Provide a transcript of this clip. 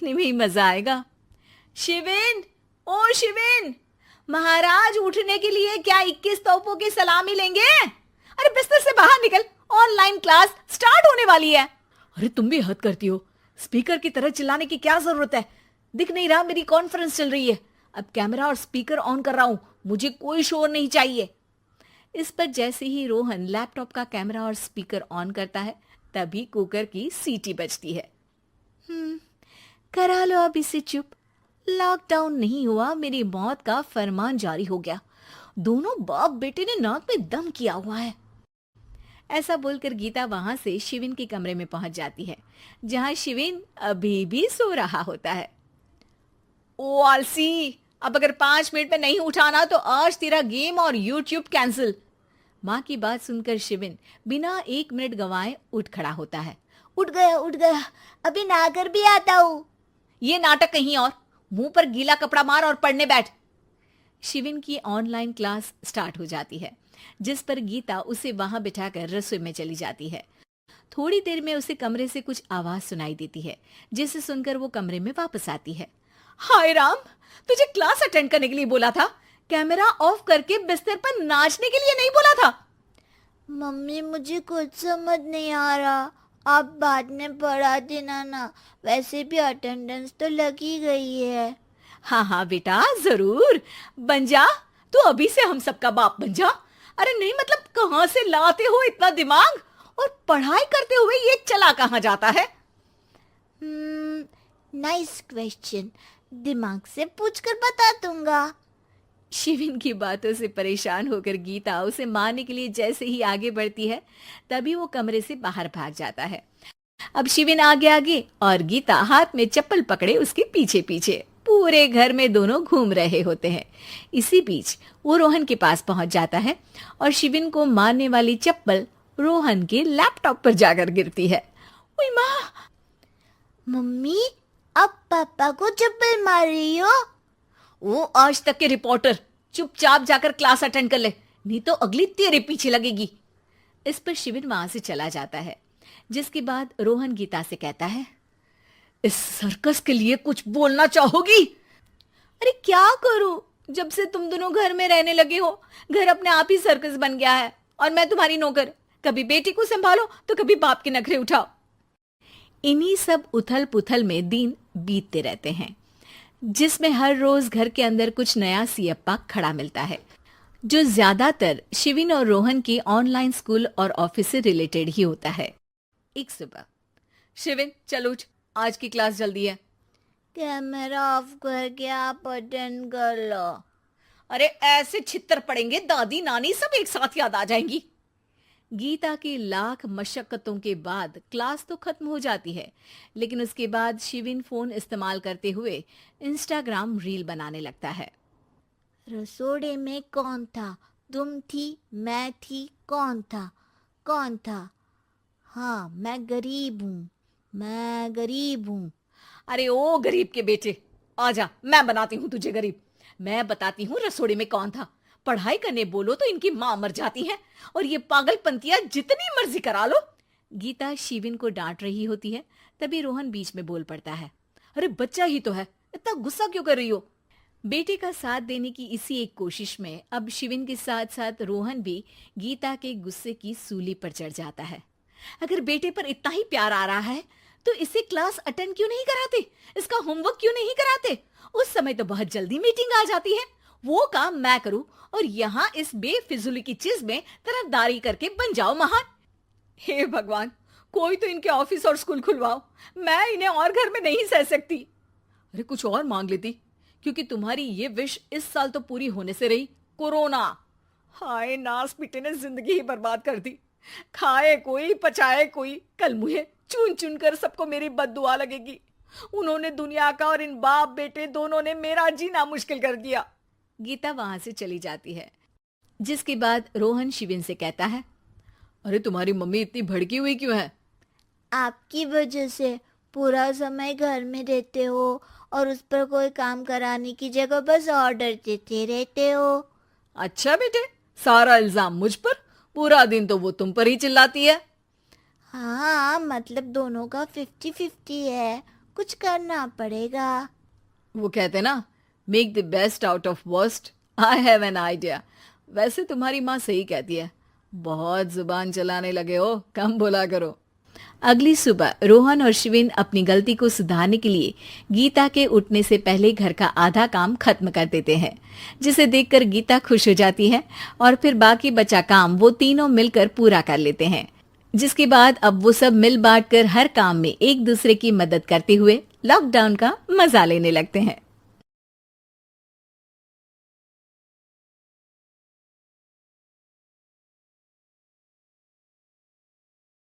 देखने में ही मजा आएगा। शिविन, ओ शिविन, महाराज उठने के लिए क्या 21 तोपों की सलामी लेंगे? अरे बिस्तर से बाहर निकल, ऑनलाइन क्लास स्टार्ट होने वाली है। अरे तुम भी हद करती हो, स्पीकर की तरह चिल्लाने की क्या जरूरत है? दिख नहीं रहा मेरी कॉन्फ्रेंस चल रही है। अब कैमरा और स्पीकर ऑन कर रहा हूं, मुझे कोई शोर नहीं चाहिए। इस पर जैसे ही रोहन लैपटॉप का कैमरा और स्पीकर ऑन करता है, तभी कुकर की सीटी बजती है। करा लो अब इसे चुप। लॉकडाउन नहीं हुआ, मेरी मौत का फरमान जारी हो गया। दोनों बाप बेटे ने नाक में दम किया हुआ है। ऐसा बोलकर गीता वहां से शिविन के कमरे में पहुंच जाती है, जहां शिविन अभी भी सो रहा होता है। ओ आलसी, अब अगर 5 मिनट में नहीं उठाना तो आज तेरा गेम और यूट्यूब कैंसिल। माँ की बात सुनकर शिविन बिना 1 मिनट गंवाए उठ खड़ा होता है। उठ गया, अभी नहाकर भी आता हूँ। ये नाटक कहीं और, मुंह पर गीला कपड़ा मार और पढ़ने बैठ। शिविन की ऑनलाइन क्लास स्टार्ट हो जाती है, जिस पर गीता उसे वहां बिठाकर रसोई में चली जाती है। थोड़ी देर में उसे कमरे से कुछ आवाज सुनाई देती है, जिसे सुनकर वो कमरे में वापस आती है। हाय राम, तुझे क्लास अटेंड करने के लिए बोला था, कैमरा ऑफ करके बिस्तर पर नाचने के लिए नहीं बोला था। मम्मी मुझे कुछ समझ नहीं आ रहा, आप बाद में पढ़ा देना ना, वैसे भी अटेंडेंस तो लगी गई है। हाँ हाँ बेटा, जरूर बन जा, तू अभी से हम सबका बाप बन जा। अरे नहीं मतलब कहाँ से लाते हो इतना दिमाग, और पढ़ाई करते हुए ये चला कहाँ जाता है? नाइस क्वेश्चन, दिमाग से पूछकर बता दूंगा। शिविन की बातों से परेशान होकर गीता उसे मारने के लिए जैसे ही आगे बढ़ती है, तभी वो कमरे से बाहर भाग जाता है। अब शिविन आगे आगे और गीता हाथ में चप्पल पकड़े उसके पीछे पीछे पूरे घर में दोनों घूम रहे होते हैं। इसी बीच वो रोहन के पास पहुंच जाता है और शिविन को मारने वाली चप्पल रोहन के लैपटॉप पर जाकर गिरती है। ओए माँ! मम्मी, अब पापा को चप्पल मार रही हो? वो आज तक के रिपोर्टर, चुपचाप जाकर क्लास अटेंड कर ले, नहीं तो अगली तेरे पीछे लगेगी। इस पर शिविन वहां से चला जाता है, जिसके बाद रोहन गीता से कहता है, इस सर्कस के लिए कुछ बोलना चाहोगी? अरे क्या करूं, जब से तुम दोनों घर में रहने लगे हो, घर अपने आप ही सर्कस बन गया है और मैं तुम्हारी नौकर। कभी बेटी को संभालो तो कभी बाप के नखरे उठाओ। इन्हीं सब उथल पुथल में दिन बीतते रहते हैं, जिसमें हर रोज घर के अंदर कुछ नया सियप्पा खड़ा मिलता है, जो ज्यादातर शिविन और रोहन के ऑनलाइन स्कूल और ऑफिस से रिलेटेड ही होता है। एक सुबह, शिविन चल उठ, आज की क्लास जल्दी है। कैमरा ऑफ करके आप अटेंड कर लो। अरे ऐसे छित्तर पड़ेंगे, दादी नानी सब एक साथ याद आ जाएंगी। गीता की लाख मशक्कतों के बाद क्लास तो खत्म हो जाती है, लेकिन उसके बाद शिविन फोन इस्तेमाल करते हुए इंस्टाग्राम रील बनाने लगता है। रसोड़े में कौन था? तुम थी, मैं थी, कौन था? कौन था? हाँ, मैं गरीब हूँ। अरे ओ गरीब के बेटे, आजा, मैं बनाती हूँ तुझे गरीब। मैं बताती हूँ रसोड़े में कौन था। पढ़ाई करने बोलो तो इनकी माँ मर जाती है, और ये पागलपंतियां जितनी मर्जी करा लो। गीता शिविन को डांट रही होती है, तभी रोहन बीच में बोल पड़ता है। अरे बच्चा ही तो है, इतना गुस्सा क्यों कर रही हो? बेटे का साथ देने की इसी एक कोशिश में अब शिविन के साथ साथ रोहन भी गीता के गुस्से की सूली पर चढ़ जाता है। अगर बेटे पर इतना ही प्यार आ रहा है तो इसे क्लास अटेंड क्यों नहीं कराते, इसका होमवर्क क्यों नहीं कराते? उस समय तो बहुत जल्दी मीटिंग आ जाती है, वो काम मैं करूं और यहाँ इस बेफिजुली की चीज में तरफदारी करके बन जाओ महान। हे भगवान, कोई तो इनके ऑफिस और स्कूल खुलवाओ, मैं इन्हें और घर में नहीं सह सकती। अरे कुछ और मांग लेती, क्योंकि तुम्हारी ये विश इस साल तो पूरी होने से रही, कोरोना। हाय नास बेटे ने जिंदगी ही बर्बाद कर दी। खाए कोई पचाए कोई, कल मुझे चुन चुन कर सबको मेरी बद्दुआ लगेगी। उन्होंने दुनिया का और इन बाप बेटे दोनों ने मेरा जीना मुश्किल कर दिया। गीता वहां से चली जाती है, जिसके बाद रोहन शिविन से कहता है, अरे तुम्हारी मम्मी इतनी भड़की हुई क्यों है? आपकी वजह से पूरा समय घर में रहते हो और उस पर कोई काम कराने की जगह बस ऑर्डर देते रहते हो। अच्छा बेटे, सारा इल्जाम मुझ पर, पूरा दिन तो वो तुम पर ही चिल्लाती है। हाँ, मतलब दोनों का 50-50 है, कुछ करना पड़ेगा। वो कहते ना, make the best out of worst. I have an idea. वैसे तुम्हारी माँ सही कहती है, बहुत जुबान चलाने लगे हो, कम बोला करो। अगली सुबह रोहन और शिविन अपनी गलती को सुधारने के लिए गीता के उठने से पहले घर का आधा काम खत्म कर देते हैं, जिसे देखकर गीता खुश हो जाती है और फिर बाकी बचा काम वो तीनों मिलकर पूरा कर लेते हैं। जिसके बाद अब वो सब मिल बांट कर हर काम में एक दूसरे की मदद करते हुए लॉकडाउन का मजा लेने लगते हैं।